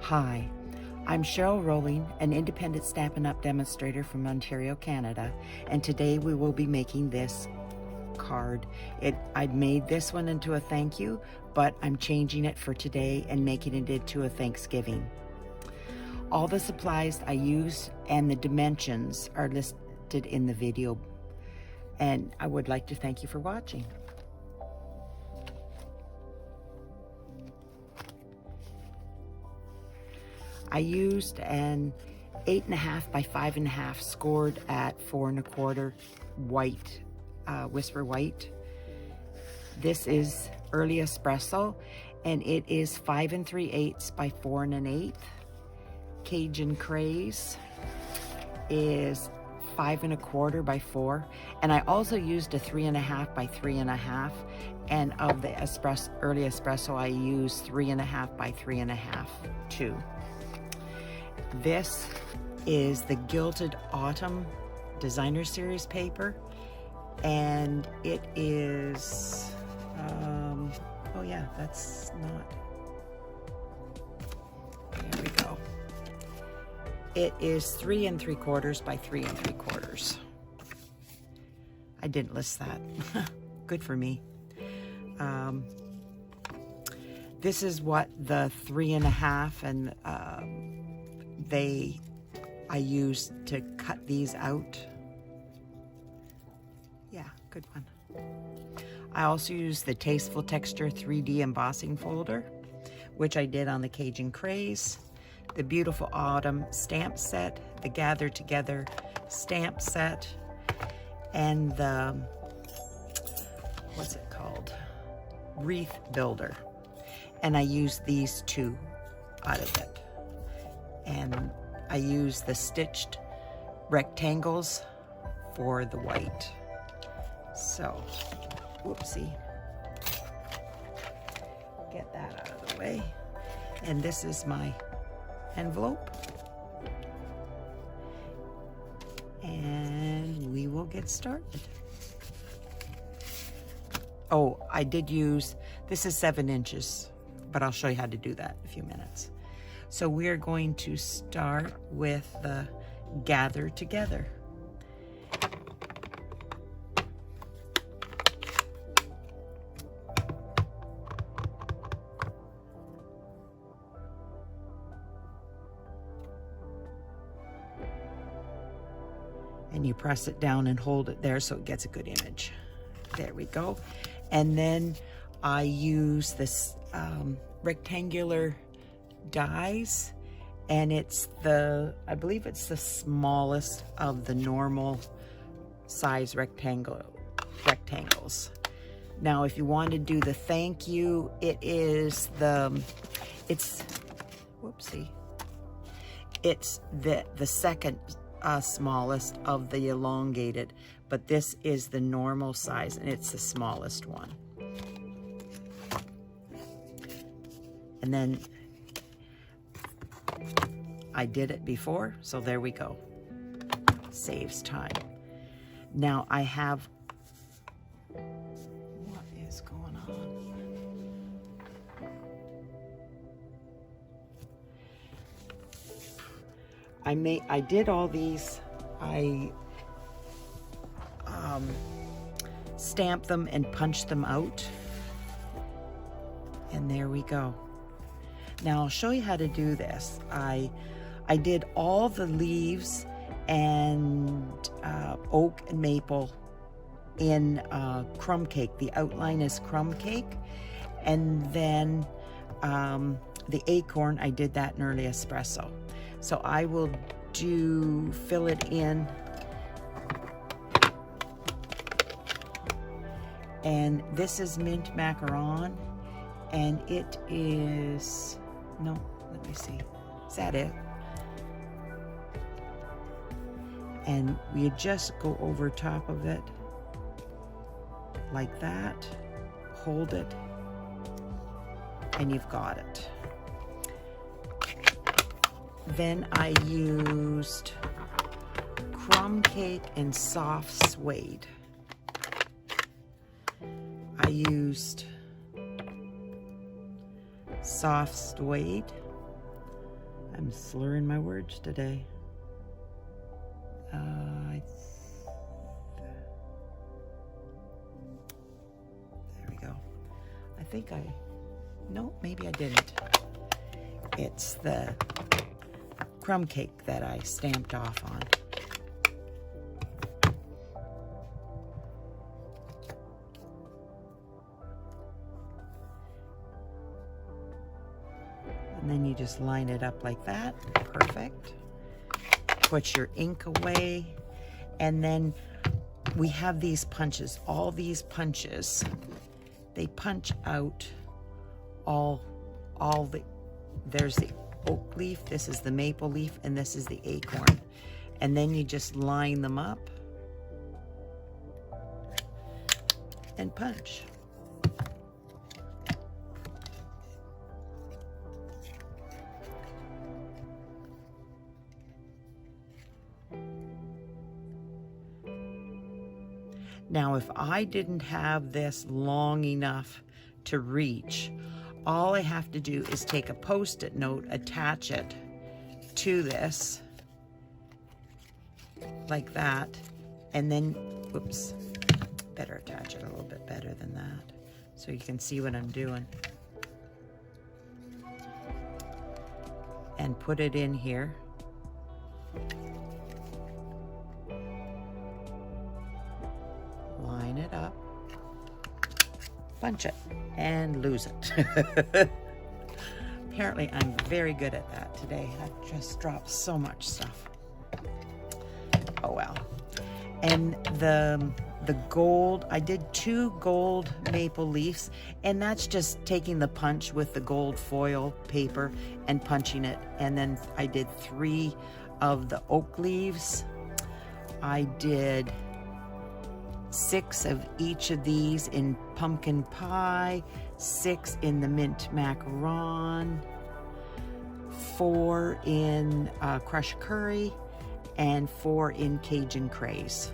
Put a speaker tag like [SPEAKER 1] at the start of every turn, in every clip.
[SPEAKER 1] Hi, I'm Cheryl Rowling, an independent Stampinup demonstrator from Ontario, Canada, and today we will be making this card. I made this one into a thank you, but I'm changing it for today and making it into a Thanksgiving. All the supplies I use and the dimensions are listed in the video, and I would like to thank you for watching. I used an 8.5 by 5.5 scored at 4 1/4 white, Whisper White. This is Early Espresso, and it is 5 3/8 by 4 1/8. Cajun Craze is 5 1/4 by 4, and I also used a 3.5 by 3.5, and of the Early Espresso I used 3.5 by 3.5 too. This is the Gilded Autumn Designer Series paper, and it is, oh yeah, that's not, there we go. It is 3 3/4 by 3 3/4. I didn't list that. Good for me. This is what the 3.5 and I used to cut these out. Yeah, good one. I also used the Tasteful Texture 3D embossing folder, which I did on the Cajun Craze, the Beautiful Autumn stamp set, the Gather Together stamp set, and the, what's it called? Wreath Builder. And I used these two out of it. And I use the stitched rectangles for the white. So, whoopsie. Get that out of the way. And this is my envelope. And we will get started. Oh, I did use, this is 7 inches, but I'll show you how to do that in a few minutes. So we're going to start with the Gather Together. And you press it down and hold it there so it gets a good image. There we go. And then I use this rectangular dies, and it's the, I believe it's the smallest of the normal size rectangles. Now if you want to do the thank you, it is the, it's, whoopsie, it's the second smallest of the elongated, but this is the normal size and it's the smallest one. And then I did it before, so there we go. Saves time. Now I have, what is going on? I did all these, I stamped them and punched them out. And there we go. Now I'll show you how to do this. I did all the leaves and oak and maple in Crumb Cake. The outline is Crumb Cake. And then the acorn, I did that in Early Espresso. So I will fill it in. And this is mint macaron. And it is, no, let me see. Is that it? And we just go over top of it like that, hold it, and you've got it. Then I used Crumb Cake and soft suede. I used soft suede I'm slurring my words today. There we go. I think no, maybe I didn't. It's the crumb cake that I stamped off on. And then you just line it up like that. Perfect. Put your ink away. And then we have these punches. All these punches, they punch out there's the oak leaf, this is the maple leaf, and this is the acorn. And then you just line them up and punch. Now, if I didn't have this long enough to reach, all I have to do is take a Post-it note, attach it to this, like that, and then, oops, better attach it a little bit better than that, so you can see what I'm doing. And put it in here. Line it up, punch it, and lose it. Apparently I'm very good at that today. I've just dropped so much stuff. Oh well. And the gold, I did 2 gold maple leaves, and that's just taking the punch with the gold foil paper and punching it. And then I did 3 of the oak leaves. I did 6 of each of these in pumpkin pie, 6 in the mint macaron, 4 in crushed curry, and 4 in Cajun Craze.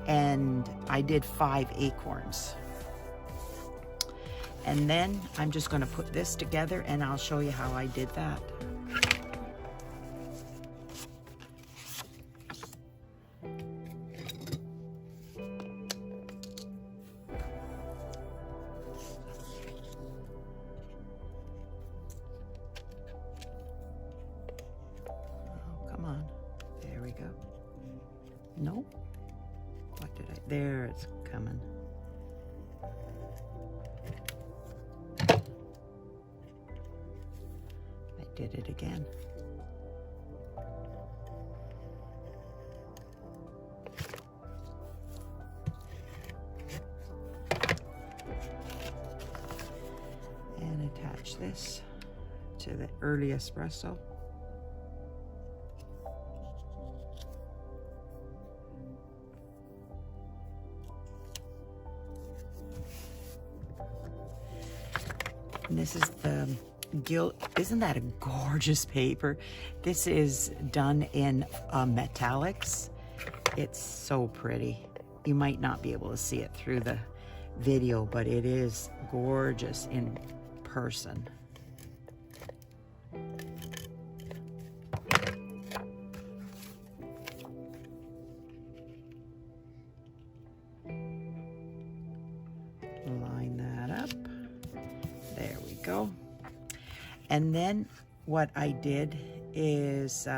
[SPEAKER 1] And I did 5 acorns. And then I'm just going to put this together and I'll show you how I did that. Nope. What did I? There, it's coming. I did it again. And attach this to the early espresso. And this is the isn't that a gorgeous paper? This is done in metallics. It's so pretty. You might not be able to see it through the video, but it is gorgeous in person. Line that up. There we go. And then what I did is,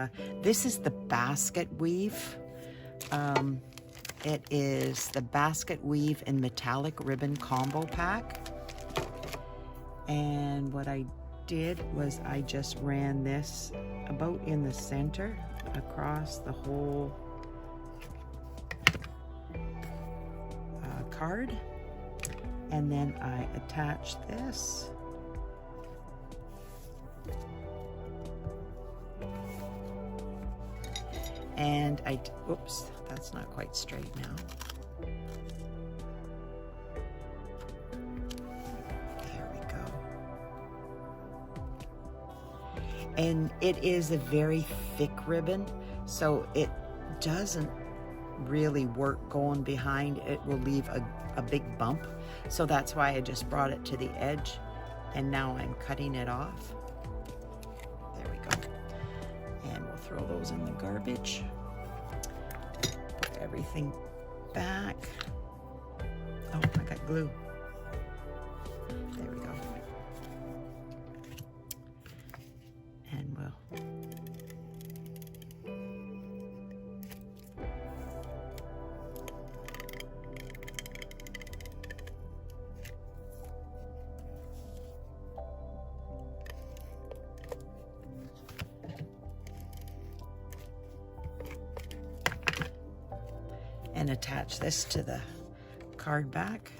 [SPEAKER 1] this is the basket weave. It is the basket weave and metallic ribbon combo pack. And what I did was I just ran this about in the center across the whole card. And then I attached this. And oops, that's not quite straight now. There we go. And it is a very thick ribbon, so it doesn't really work going behind. It will leave a big bump. So that's why I just brought it to the edge, and now I'm cutting it off. There we go. throw those in the garbage. Put everything back. Oh, I got glue. There we go. And we'll and attach this to the card back.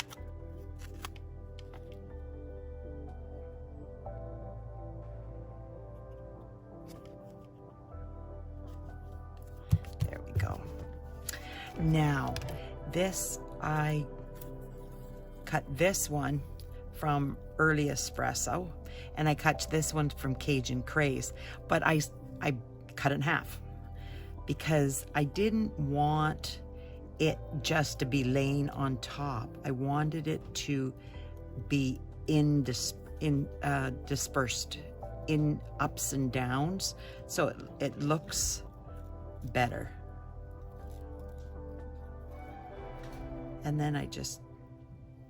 [SPEAKER 1] There we go. Now, this, I cut this one from early Espresso, and I cut this one from Cajun Craze, but I cut it in half because I didn't want it just to be laying on top. I wanted it to be dispersed in ups and downs, so it looks better. And then I just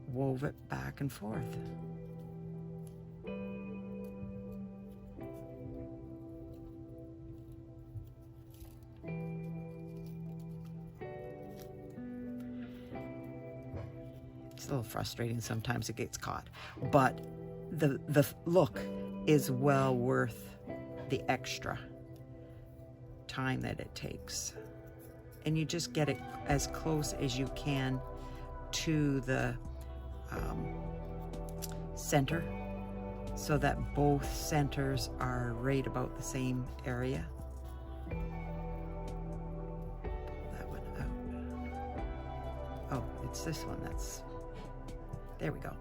[SPEAKER 1] wove it back and forth. It's a little frustrating sometimes, it gets caught, but the look is well worth the extra time that it takes. And you just get it as close as you can to the center, so that both centers are right about the same area. Pull that one out. Oh, it's this one that's, there we go.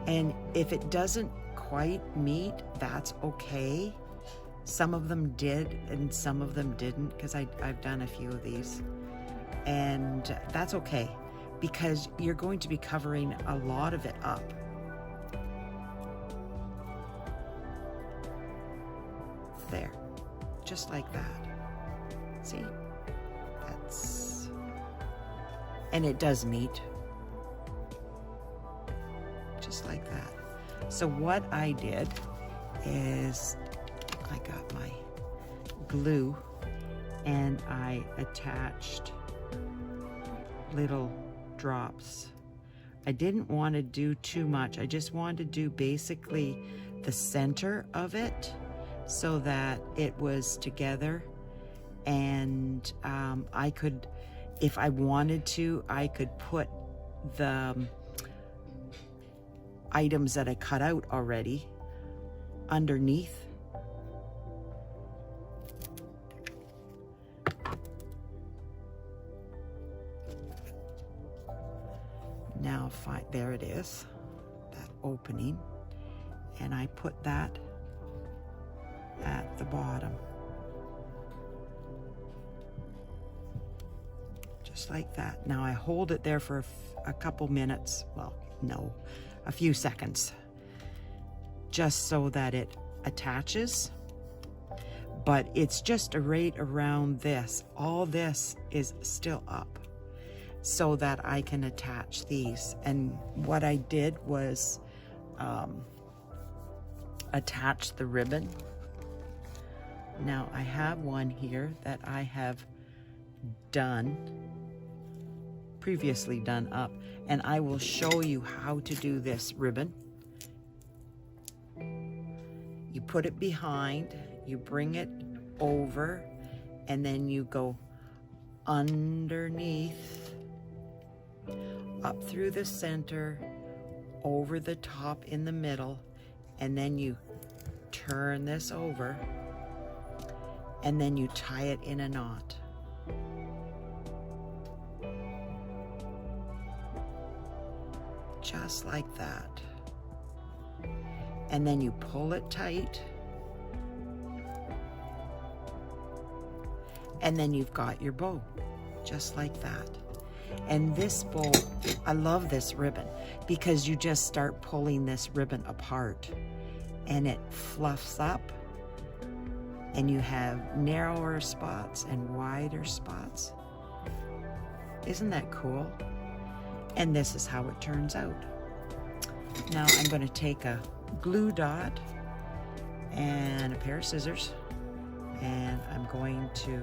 [SPEAKER 1] And if it doesn't quite meet, that's okay. Some of them did and some of them didn't, because I've done a few of these. And that's okay, because you're going to be covering a lot of it up. There, just like that. See? That's, and it does meet. Just like that. So what I did is I got my glue and I attached little drops. I didn't want to do too much. I just wanted to do basically the center of it so that it was together, and I could, if I wanted to, I could put the items that I cut out already underneath. Now, there it is, that opening, and I put that at the bottom, just like that. Now I hold it there for a couple minutes, well, no, a few seconds, just so that it attaches, but it's just right around this. All this is still up, so that I can attach these. And what I did was attach the ribbon. Now I have one here that I have previously done up, and I will show you how to do this ribbon. You put it behind, you bring it over, and then you go underneath, up through the center, over the top in the middle, and then you turn this over, and then you tie it in a knot. Just like that. And then you pull it tight, and then you've got your bow, just like that. And this bow, I love this ribbon, because you just start pulling this ribbon apart and it fluffs up and you have narrower spots and wider spots. Isn't that cool? And this is how it turns out. Now I'm going to take a glue dot and a pair of scissors, and I'm going to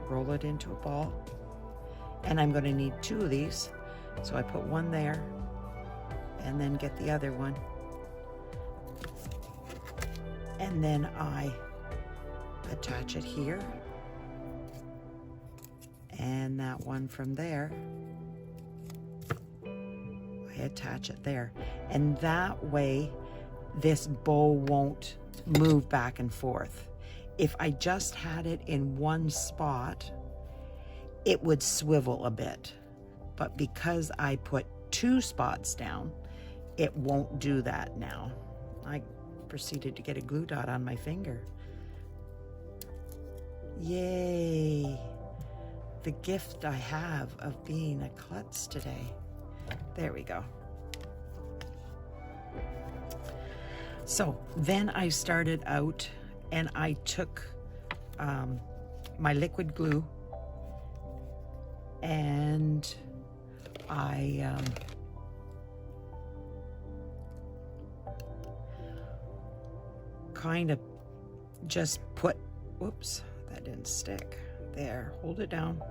[SPEAKER 1] roll it into a ball, and I'm going to need 2 of these, so I put one there and then get the other one, and then I attach it here, and that one from there I attach it there, and that way this bow won't move back and forth. If I just had it in one spot, it would swivel a bit, but because I put 2 spots down, it won't do that now. I proceeded to get a glue dot on my finger. Yay! The gift I have of being a klutz today. There we go. So then I started out and I took my liquid glue and I kind of just put, whoops, that didn't stick. There, hold it down.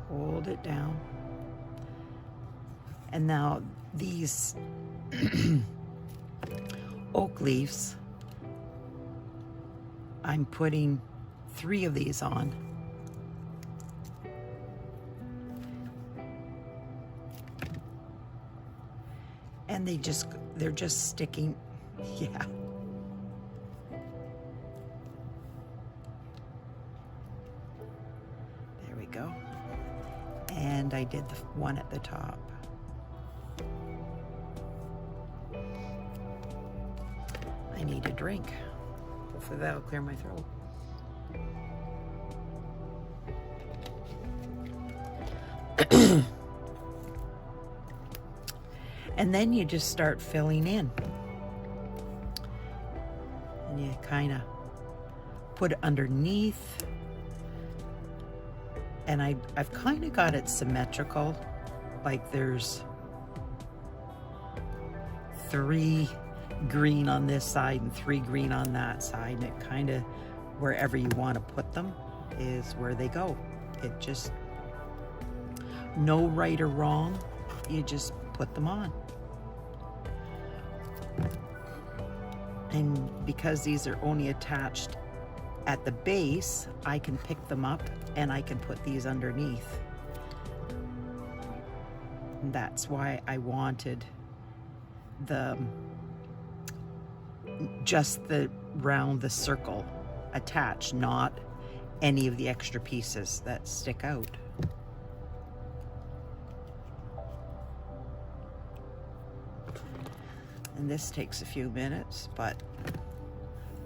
[SPEAKER 1] Hold it down. And now these oak leaves, I'm putting 3 of these on. And they're just sticking, yeah. There we go. And I did the one at the top. I need a drink. Hopefully that'll clear my throat. And then you just start filling in. And you kind of put it underneath. And I've kind of got it symmetrical. Like there's 3 green on this side and 3 green on that side. And it kind of, wherever you want to put them is where they go. It just, no right or wrong. You just put them on. And because these are only attached at the base, I can pick them up and I can put these underneath. And that's why I wanted just the round, the circle attached, not any of the extra pieces that stick out. And this takes a few minutes, but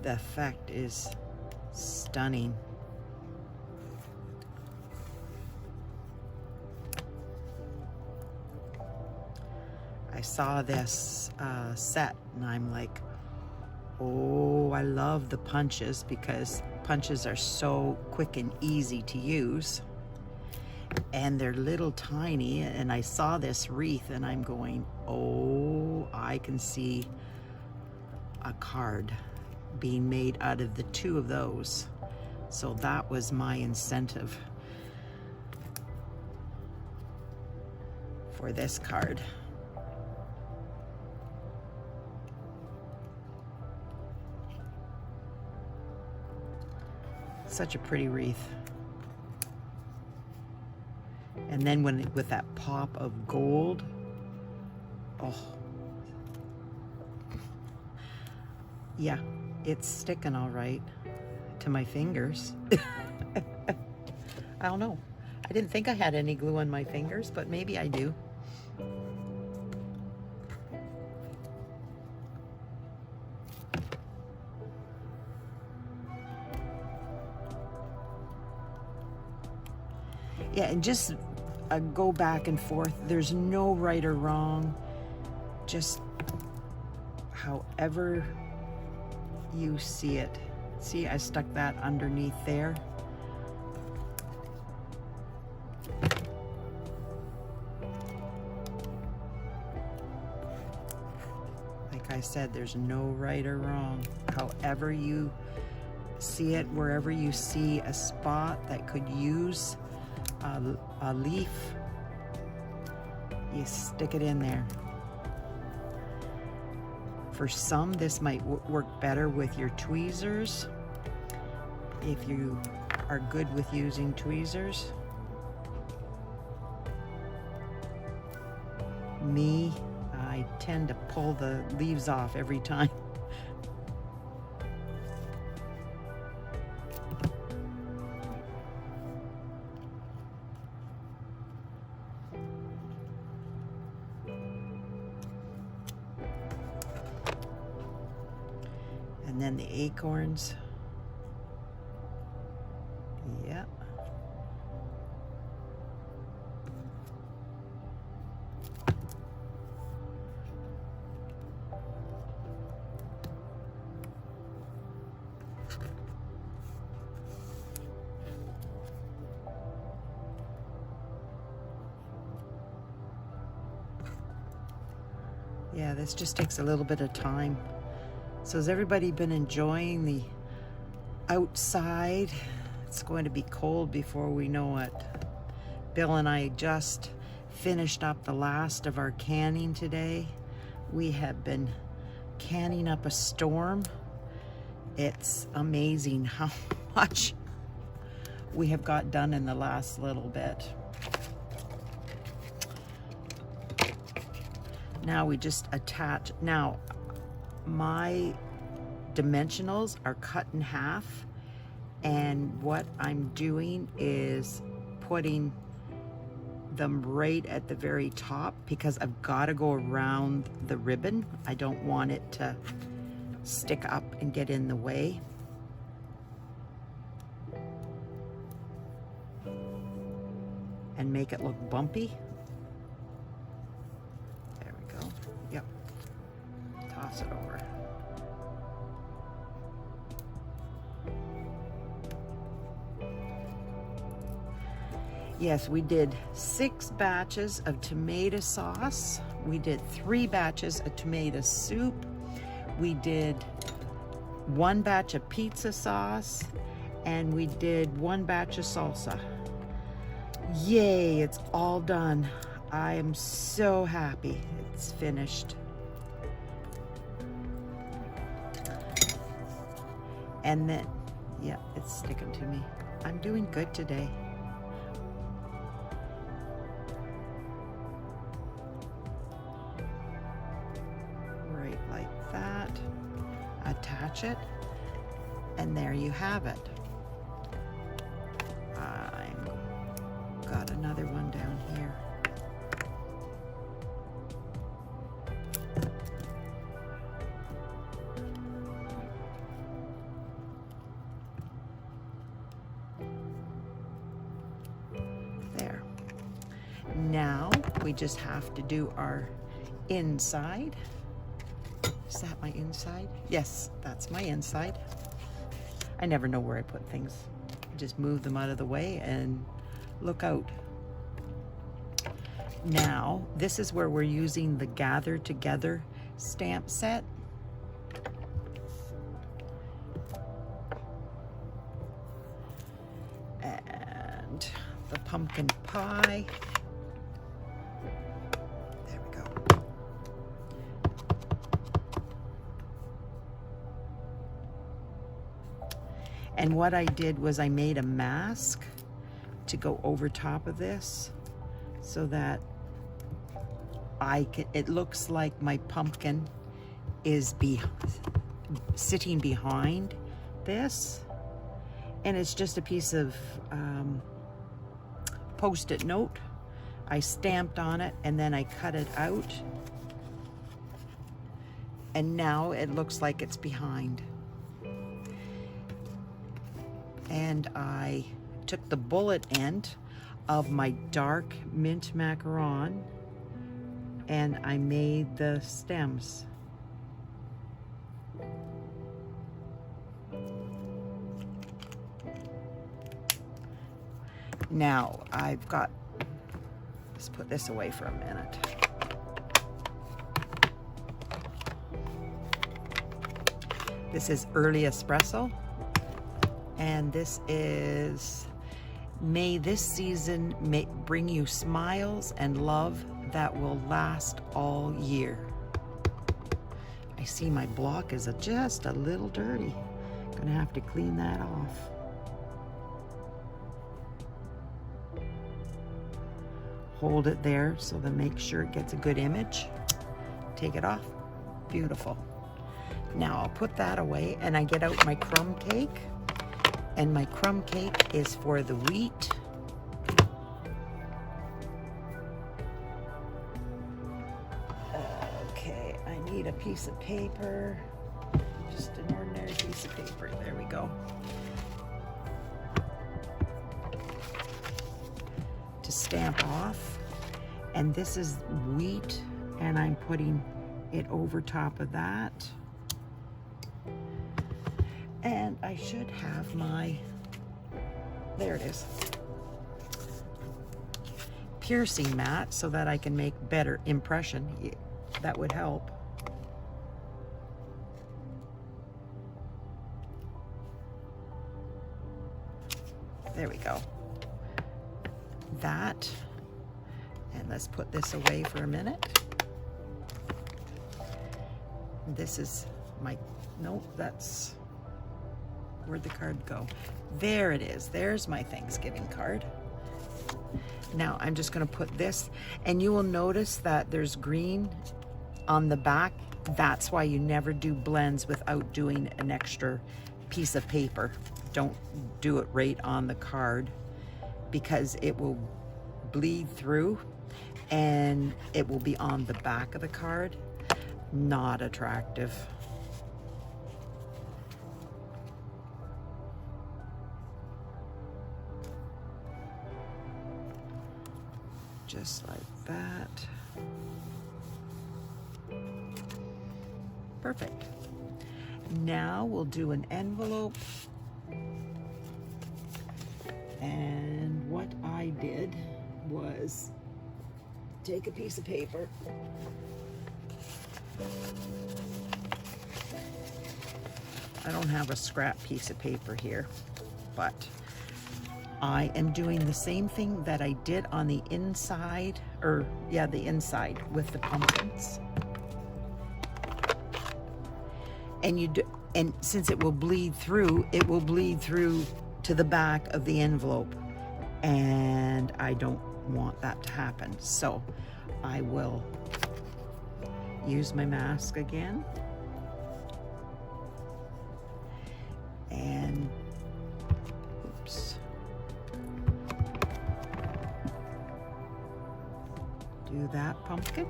[SPEAKER 1] the effect is stunning. I saw this set and I'm like, oh, I love the punches because punches are so quick and easy to use. And they're little tiny, and I saw this wreath and I'm going, oh, I can see a card being made out of the 2 of those. So that was my incentive for this card. Such a pretty wreath. And then with that pop of gold, oh, yeah, it's sticking all right to my fingers. I don't know. I didn't think I had any glue on my fingers, but maybe I do. Yeah, and just go back and forth. There's no right or wrong. just however you see it. See, I stuck that underneath there. Like I said, there's no right or wrong. However you see it, wherever you see a spot that could use a leaf, you stick it in there. For some, this might work better with your tweezers. If you are good with using tweezers. Me, I tend to pull the leaves off every time. And then the acorns. Yep. Yeah, this just takes a little bit of time. So has everybody been enjoying the outside? It's going to be cold before we know it. Bill and I just finished up the last of our canning today. We have been canning up a storm. It's amazing how much we have got done in the last little bit. Now we just attach. Now, my dimensionals are cut in half, and what I'm doing is putting them right at the very top because I've got to go around the ribbon. I don't want it to stick up and get in the way. And make it look bumpy. There we go. Yep. Toss it over. Yes, we did 6 batches of tomato sauce. We did 3 batches of tomato soup. We did 1 batch of pizza sauce, and we did 1 batch of salsa. Yay, it's all done. I am so happy it's finished. And then, yeah, it's sticking to me. I'm doing good today. Right like that. Attach it, and there you have it. I've got another one down here. There. Now we just have to do our inside. Is that my inside? Yes, that's my inside. I never know where I put things. I just move them out of the way and look out. Now, this is where we're using the Gather Together stamp set. And the pumpkin pie. There we go. And what I did was I made a mask to go over top of this so that it looks like my pumpkin is sitting behind this. And it's just a piece of Post-it note. I stamped on it and then I cut it out. And now it looks like it's behind. And I took the bullet end of my dark mint macaron and I made the stems. Now I've got, let's put this away for a minute. This is Early Espresso, and this is, may this season bring you smiles and love that will last all year. I see my block is just a little dirty. Gonna have to clean that off. Hold it there so that make sure it gets a good image. Take it off. Beautiful. Now I'll put that away, and I get out my crumb cake, and my crumb cake is for the wheat. Okay, I need a piece of paper, just an ordinary piece of paper. There we go. To stamp off, and this is wheat, and I'm putting it over top of that. And I should have my, there it is, piercing mat so that I can make better impression. That would help. There we go. That, and let's put this away for a minute. This is my, nope, that's, where'd the card go? There it is. There's my Thanksgiving card. Now I'm just going to put this, and you will notice that there's green on the back. That's why you never do blends without doing an extra piece of paper. Don't do it right on the card, because it will bleed through and it will be on the back of the card. Not attractive. Just like that. Perfect. Now we'll do an envelope. And what I did was take a piece of paper, I don't have a scrap piece of paper here, but I am doing the same thing that I did on the inside, or yeah, the inside with the pumpkins. And you do, and since it will bleed through to the back of the envelope, and I don't want that to happen. So I will use my mask again, and oops, do that pumpkin.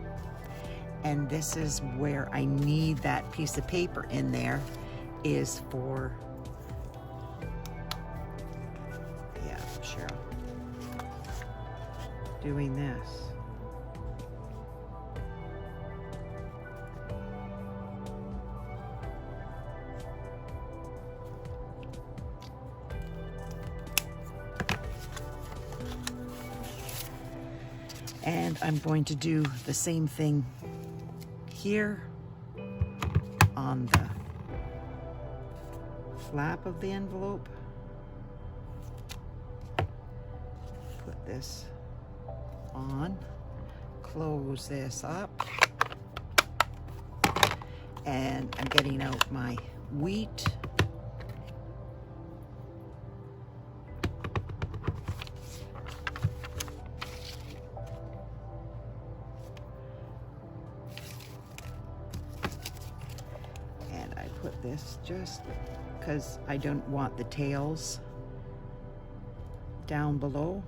[SPEAKER 1] And this is where I need that piece of paper in there, is for, yeah, Cheryl, doing this. And I'm going to do the same thing here on the flap of the envelope. Put this on, close this up, and I'm getting out my wheat. Put this just because I don't want the tails down below.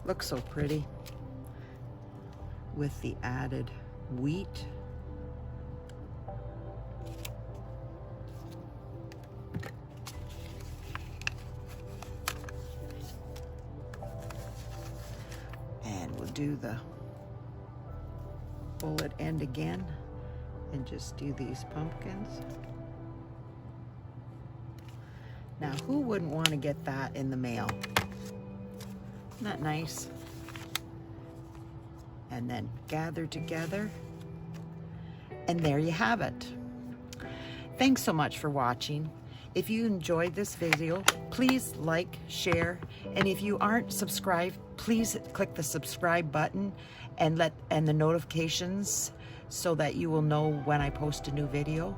[SPEAKER 1] Looks so pretty with the added wheat. do the bullet end again and just do these pumpkins. Now, who wouldn't want to get that in the mail? Isn't that nice? And then gather together, and there you have it. Thanks so much for watching. If you enjoyed this video, please like, share, and if you aren't subscribed, please click the subscribe button and the notifications so that you will know when I post a new video.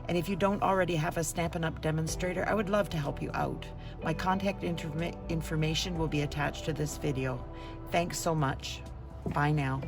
[SPEAKER 1] And if you don't already have a Stampin' Up! Demonstrator, I would love to help you out. My contact information will be attached to this video. Thanks so much. Bye now.